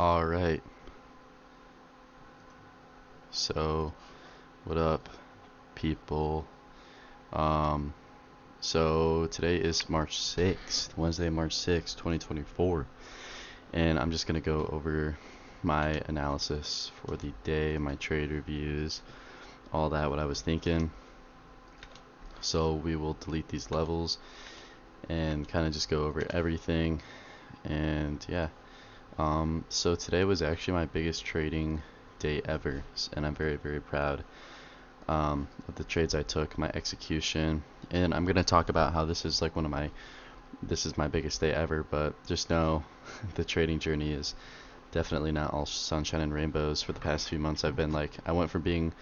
All right. So, what up, people? Um, so today is March 6th, Wednesday, March 6th, 2024, and I'm just gonna go over my analysis for the day, my trade reviews, all that, what I was thinking. So we will delete these levels and kind of just go over everything, and yeah. So today was actually my biggest trading day ever, and I'm very, very proud of the trades I took, my execution, and I'm gonna talk about how this is like this is my biggest day ever. But just know, the trading journey is definitely not all sunshine and rainbows. For the past few months, I went from being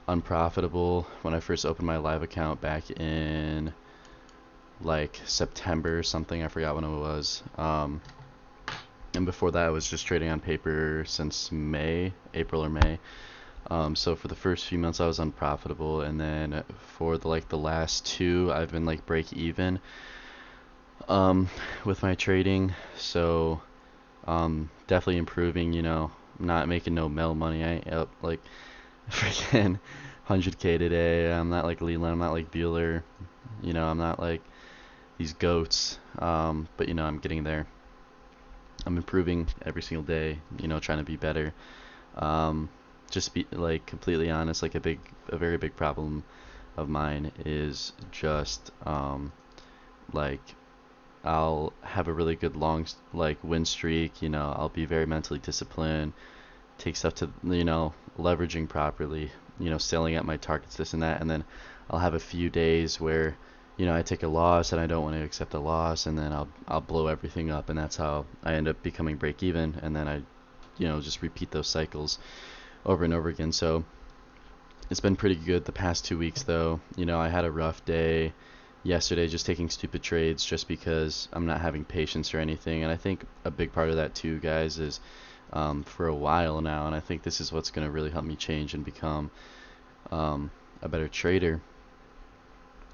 unprofitable when I first opened my live account back in like September or something. I forgot when it was. And before that, I was just trading on paper since April or May. So for the first few months I was unprofitable, and then for the last two I've been like break even um, with my trading. So definitely improving. I'm not making no mel money. I ain't up like freaking 100K today. I'm not like Leland. I'm not like Bueller. I'm not like these goats. But I'm getting there. I'm improving every single day. Trying to be better. Um, just be like completely honest, like a very big problem of mine is just like I'll have a really good like win streak. I'll be very mentally disciplined, take stuff to leveraging properly, selling at my targets, this and that, and then I'll have a few days where I take a loss and I don't want to accept a loss, and then I'll blow everything up, and that's how I end up becoming break even, and then I just repeat those cycles over and over again. So it's been pretty good the past 2 weeks, though. I had a rough day yesterday just taking stupid trades just because I'm not having patience or anything. And I think a big part of that, too, guys, is for a while now. And I think this is what's going to really help me change and become a better trader.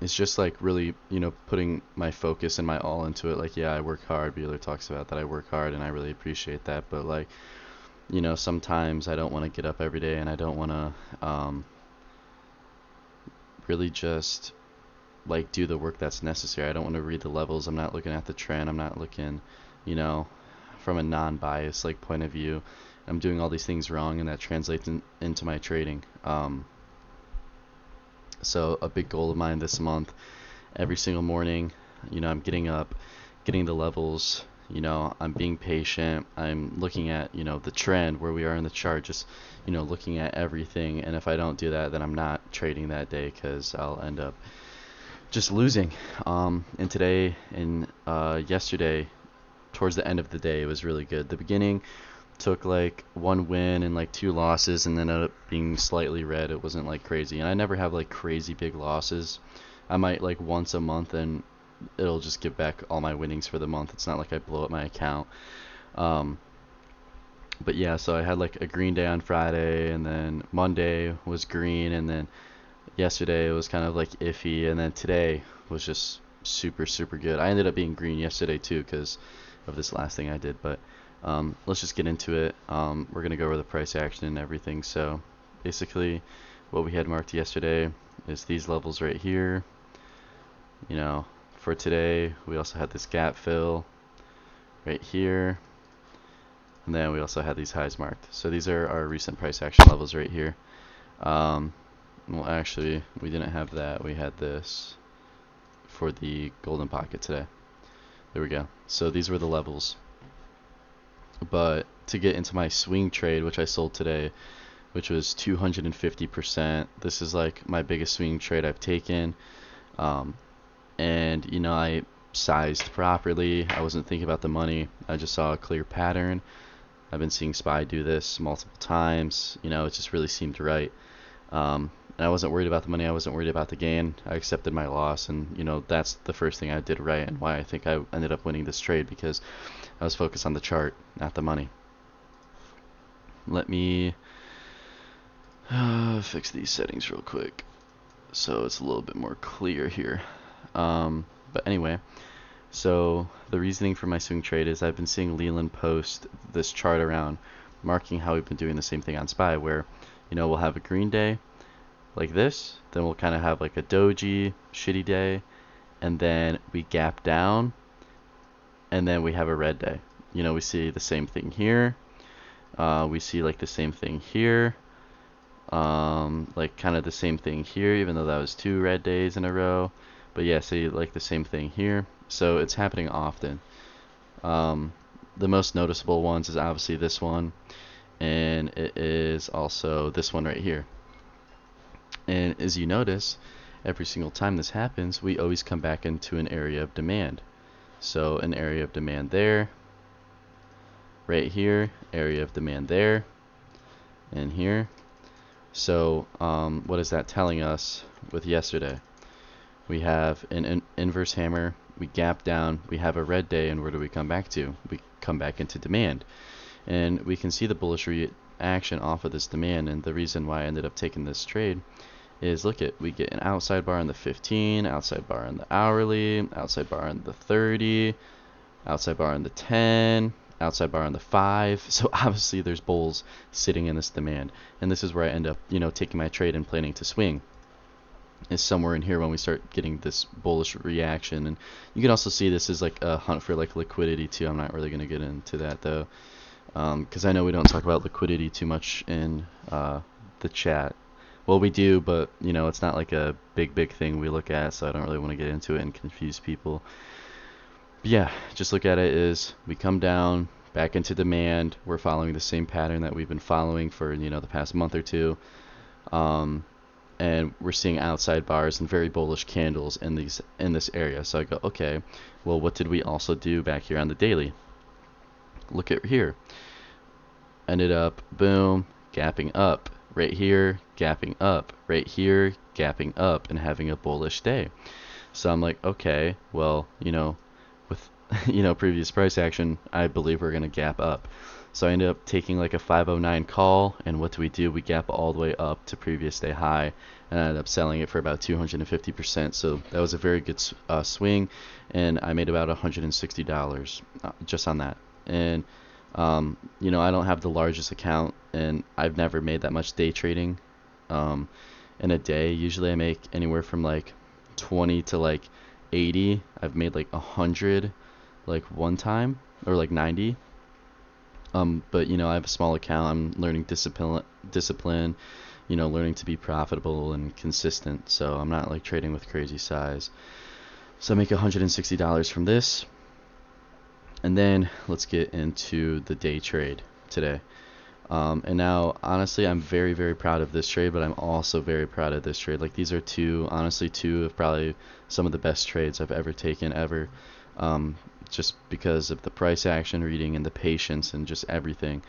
It's just like really, putting my focus and my all into it. Like, yeah, I work hard. Bueller talks about that. I work hard, and I really appreciate that. But, like, sometimes I don't want to get up every day, and I don't want to really just like do the work that's necessary. I don't want to read the levels. I'm not looking at the trend. I'm not looking, you know, from a non-biased like point of view. I'm doing all these things wrong, and that translates into my trading. So a big goal of mine this month, every single morning, I'm getting up, getting the levels. I'm being patient. I'm looking at, the trend where we are in the chart, just, looking at everything. And if I don't do that, then I'm not trading that day because I'll end up just losing. And today and yesterday, towards the end of the day, it was really good. The beginning took like one win and like two losses, and then ended up being slightly red. It wasn't like crazy, and I never have like crazy big losses. I might like once a month, and it'll just give back all my winnings for the month. It's not like I blow up my account. Um, but yeah, so I had like a green day on Friday, and then Monday was green, and then yesterday it was kind of like iffy, and then today was just super, super good. I ended up being green yesterday too because of this last thing I did, but let's just get into it. We're going to go over the price action and everything. So basically what we had marked yesterday is these levels right here. For today we also had this gap fill right here, and then we also had these highs marked. So these are our recent price action levels right here. Well, actually, we didn't have that. We had this for the golden pocket today. There we go. So these were the levels. But to get into my swing trade, which I sold today, which was 250%, this is like my biggest swing trade I've taken. And, I sized properly. I wasn't thinking about the money. I just saw a clear pattern. I've been seeing SPY do this multiple times. It just really seemed right. And I wasn't worried about the money. I wasn't worried about the gain. I accepted my loss, and that's the first thing I did right, and why I think I ended up winning this trade, because I was focused on the chart, not the money. Let me fix these settings real quick so it's a little bit more clear here. But anyway, So the reasoning for my swing trade is I've been seeing Leland post this chart around marking how we've been doing the same thing on SPY, where we'll have a green day like this, then we'll kind of have like a doji shitty day, and then we gap down, and then we have a red day. We see the same thing here. We see like the same thing here. Like kind of the same thing here, even though that was 2 red days in a row. But yeah, see like the same thing here. So it's happening often. The most noticeable ones is obviously this one, and it is also this one right here. And as you notice, every single time this happens, we always come back into an area of demand. So an area of demand there, right here, area of demand there, and here. So what is that telling us with yesterday? We have an inverse hammer, we gap down, we have a red day, and where do we come back to? We come back into demand. And we can see the bullish reaction off of this demand, and the reason why I ended up taking this trade is, look at, we get an outside bar on the 15, outside bar on the hourly, outside bar on the 30, outside bar on the 10, outside bar on the 5. So obviously there's bulls sitting in this demand, and this is where I end up taking my trade and planning to swing, is somewhere in here when we start getting this bullish reaction. And you can also see this is like a hunt for like liquidity too. I'm not really going to get into that though, because I know we don't talk about liquidity too much in the chat. Well, we do, but it's not like a big thing we look at, so I don't really want to get into it and confuse people. But yeah, just look at it as we come down back into demand. We're following the same pattern that we've been following for the past month or two, and we're seeing outside bars and very bullish candles in this area. So I go, okay, well, what did we also do back here on the daily? Look at here. Ended up, boom, gapping up. Right here, gapping up. Right here, gapping up, and having a bullish day. So I'm like, okay, well, with previous price action, I believe we're gonna gap up. So I ended up taking like a 509 call, and what do? We gap all the way up to previous day high, and I ended up selling it for about 250%. So that was a very good swing, and I made about $160 just on that. And I don't have the largest account, and I've never made that much day trading in a day. Usually I make anywhere from like 20 to like 80. I've made like 100 like one time, or like 90. But I have a small account. I'm learning discipline, learning to be profitable and consistent. So I'm not like trading with crazy size. So I make $160 from this. And then let's get into the day trade today. And now, honestly, I'm very, very proud of this trade, but I'm also very proud of this trade. Like, these are two of probably some of the best trades I've ever taken ever, just because of the price action reading and the patience and just everything.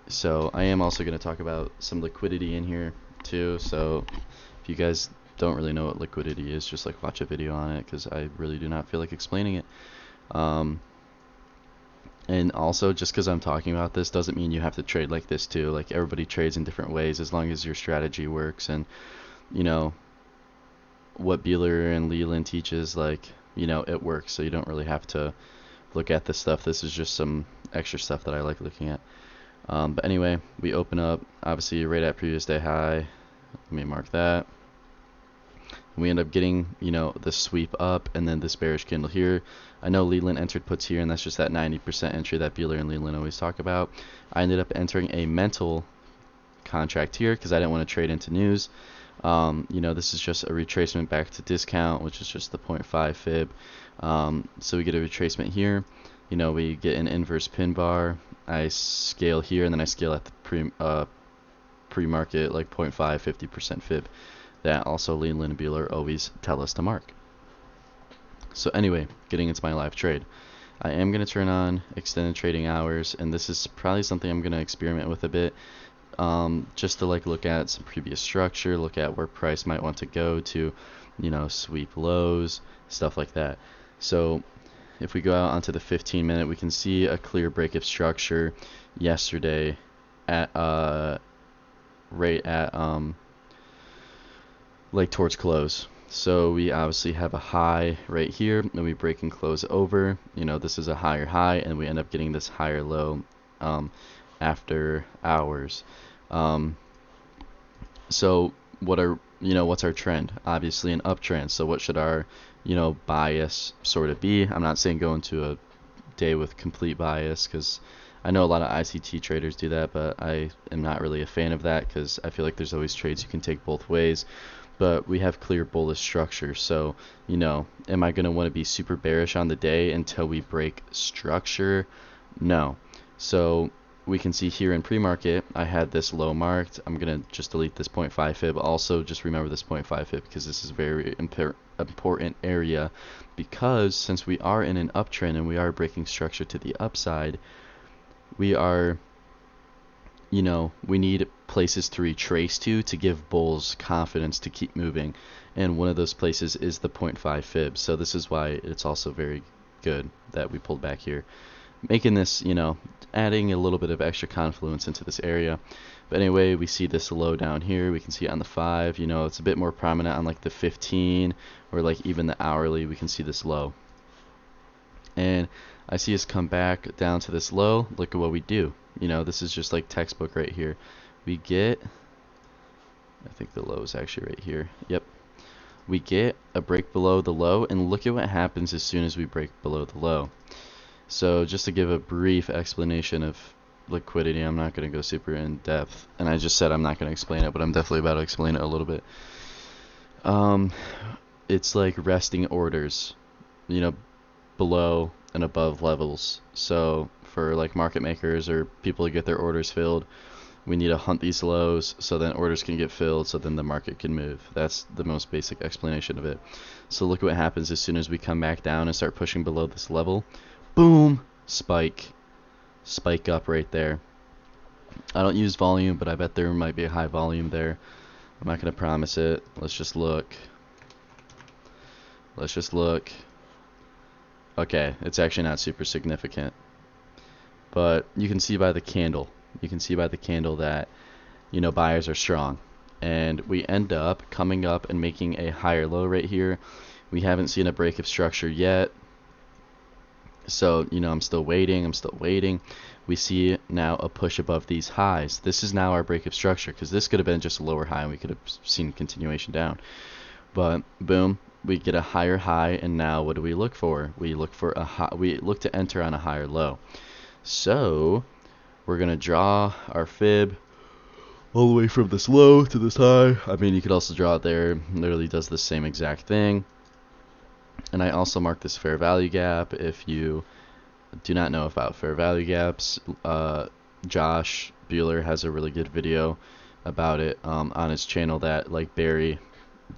So I am also going to talk about some liquidity in here too. So if you guys don't really know what liquidity is, just like watch a video on it, because I really do not feel like explaining it. And also, just because I'm talking about this doesn't mean you have to trade like this too. Like, everybody trades in different ways, as long as your strategy works. And what Bueller and Leland teaches, like, it works. So you don't really have to look at this stuff. This is just some extra stuff that I like looking at. But anyway, we open up obviously right at previous day high. Let me mark that. We end up getting, the sweep up, and then this bearish candle here. I know Leland entered puts here, and that's just that 90% entry that Bueller and Leland always talk about. I ended up entering a mental contract here because I didn't want to trade into news. This is just a retracement back to discount, which is just the 0.5 fib. So we get a retracement here. We get an inverse pin bar. I scale here, and then I scale at the pre-market, like 0.5, 50% fib. That also Leland and Bueller always tell us to mark. So anyway, getting into my live trade. I am going to turn on extended trading hours, and this is probably something I'm going to experiment with a bit, just to like look at some previous structure, look at where price might want to go to, sweep lows, stuff like that. So if we go out onto the 15-minute, we can see a clear break of structure yesterday at right at like towards close. So we obviously have a high right here, and we break and close over. This is a higher high, and we end up getting this higher low after hours. Um, so what's our trend? Obviously an uptrend. So what should our bias sort of be? I'm not saying go into a day with complete bias, because I know a lot of ICT traders do that, but I am not really a fan of that, because I feel like there's always trades you can take both ways. But we have clear bullish structure, so am I going to want to be super bearish on the day until we break structure? No. So we can see here in pre-market I had this low marked. I'm going to just delete this 0.5 fib. Also just remember this 0.5 fib, because this is a very important area, because since we are in an uptrend and we are breaking structure to the upside, we are we need places to retrace to give bulls confidence to keep moving, and one of those places is the 0.5 fib. So this is why it's also very good that we pulled back here, making this, adding a little bit of extra confluence into this area. But anyway, we see this low down here. We can see it on the 5. It's a bit more prominent on like the 15 or like even the hourly. We can see this low, and I see us come back down to this low. Look at what we do. This is just like textbook right here. We get, I think the low is actually right here. Yep. We get a break below the low, and look at what happens as soon as we break below the low. So just to give a brief explanation of liquidity, I'm not going to go super in depth, and I just said I'm not going to explain it, but I'm definitely about to explain it a little bit. It's like resting orders, below and above levels. So for like market makers or people to get their orders filled, we need to hunt these lows so then orders can get filled, so then the market can move. That's the most basic explanation of it. So look what happens as soon as we come back down and start pushing below this level. Boom, spike up right there. I don't use volume, but I bet there might be a high volume there. I'm not going to promise it. Let's just look. Okay, it's actually not super significant, but you can see by the candle. That buyers are strong, and we end up coming up and making a higher low right here. We haven't seen a break of structure yet, so I'm still waiting. We see now a push above these highs. This is now our break of structure, because this could have been just a lower high and we could have seen continuation down, but boom, we get a higher high. And now what do we look for? We look to enter on a higher low. So we're gonna draw our fib all the way from this low to this high. I mean, you could also draw it there. It literally does the same exact thing. And I also mark this fair value gap. If you do not know about fair value gaps, Josh Bueller has a really good video about it on his channel that like Barry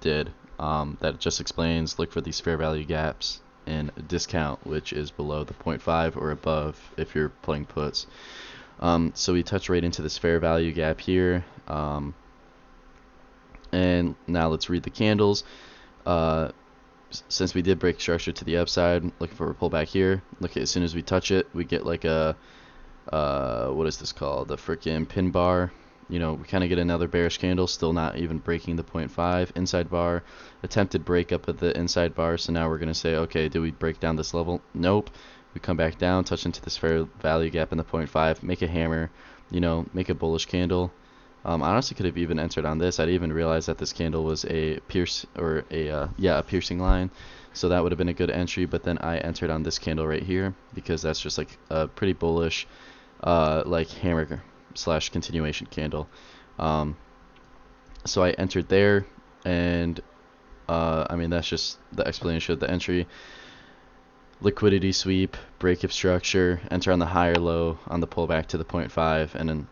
did, that just explains, look for these fair value gaps in discount, which is below the 0.5 or above if you're playing puts. So we touch right into this fair value gap here, and now let's read the candles. Since we did break structure to the upside, looking for a pullback here. Look, as soon as we touch it, we get like a what is this called, the freaking pin bar. We kind of get another bearish candle, still not even breaking the 0.5 inside bar. Attempted breakup of the inside bar. So now we're going to say, okay, did we break down this level? Nope. We come back down, touch into this fair value gap in the 0.5, make a hammer, make a bullish candle. I honestly could have even entered on this. I didn't even realize that this candle was a piercing line. So that would have been a good entry, but then I entered on this candle right here, because that's just like a pretty bullish like hammer / continuation candle. So I entered there, and I mean, that's just the explanation of the entry. Liquidity sweep, break of structure, enter on the higher low on the pullback to the 0.5, and then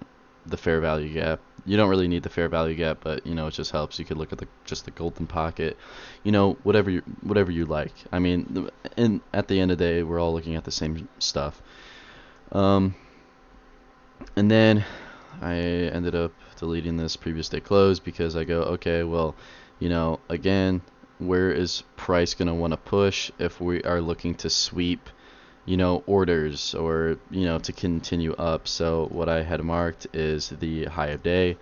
the fair value gap. You don't really need the fair value gap, but it just helps. You could look at just the golden pocket, whatever you like. I mean, at the end of the day, we're all looking at the same stuff. And then I ended up deleting this previous day close, because I go, okay, well, again, where is price going to want to push if we are looking to sweep, orders, or, to continue up? So what I had marked is the high of day,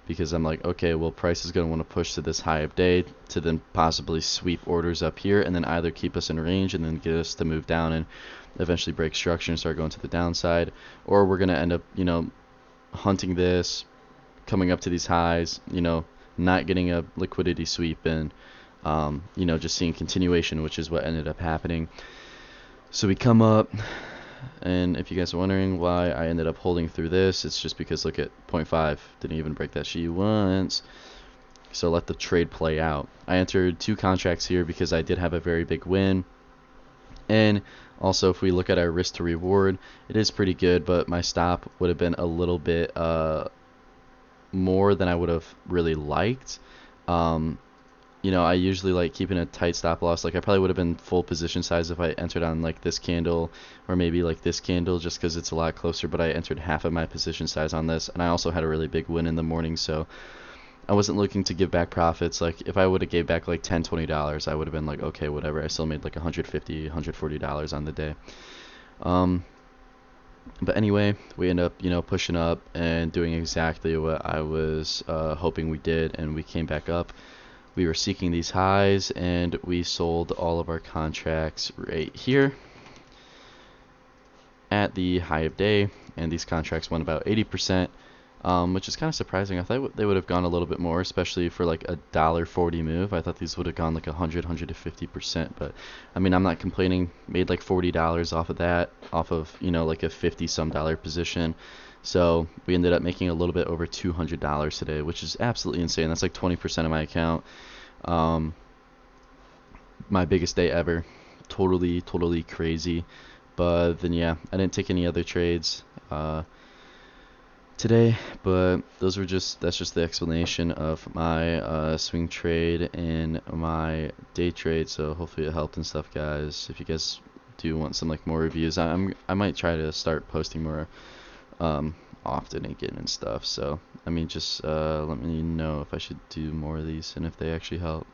because I'm like, okay, well, price is going to want to push to this high of day to then possibly sweep orders up here and then either keep us in range and then get us to move down and eventually break structure and start going to the downside, or we're going to end up, hunting this, coming up to these highs, not getting a liquidity sweep and, just seeing continuation, which is what ended up happening. So we come up, and if you guys are wondering why I ended up holding through this, it's just because look at 0.5, didn't even break that sheet once. So let the trade play out. I entered 2 contracts here because I did have a very big win. And also, if we look at our risk to reward, it is pretty good, but my stop would have been a little bit more than I would have really liked. I usually like keeping a tight stop loss. Like I probably would have been full position size if I entered on like this candle or maybe like this candle, just because it's a lot closer, but I entered half of my position size on this, and I also had a really big win in the morning, so I wasn't looking to give back profits. Like if I would have gave back like $10-$20, I would have been like, okay, whatever. I still made like $150-$140 on the day. But anyway, we end up pushing up and doing exactly what I was hoping we did, and we came back up. We were seeking these highs, and we sold all of our contracts right here at the high of day, and these contracts went about 80%, which is kind of surprising. I thought they would have gone a little bit more, especially for like a $1.40 move. I thought these would have gone like 100-150%, but I mean, I'm not complaining. Made like $40 off of that, off of like a $50-some position. So we ended up making a little bit over $200 today, which is absolutely insane. That's like 20% of my account. My biggest day ever. Totally crazy. But then yeah, I didn't take any other trades today, but that's just the explanation of my swing trade and my day trade. So hopefully it helped and stuff, guys. If you guys do want some like more reviews, I might try to start posting more often again and stuff. So I mean, just let me know if I should do more of these and if they actually help.